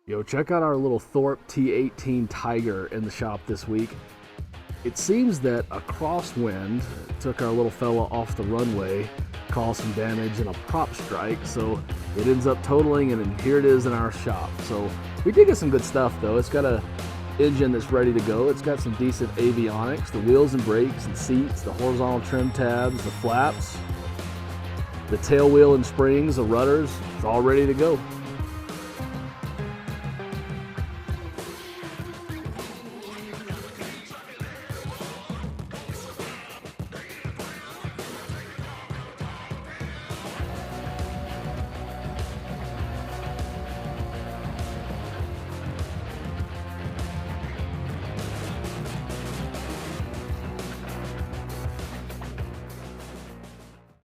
Yo, check out our little Thorpe T-18 Tiger in the shop this week. It seems that a crosswind took our little fella off the runway, caused some damage and a prop strike, so it ends up totaling, and here it is in our shop. So we did get some good stuff though. It's got a engine that's ready to go. It's got some decent avionics, the wheels and brakes and seats, the horizontal trim tabs, the flaps, the tail wheel and springs, the rudders. It's all ready to go.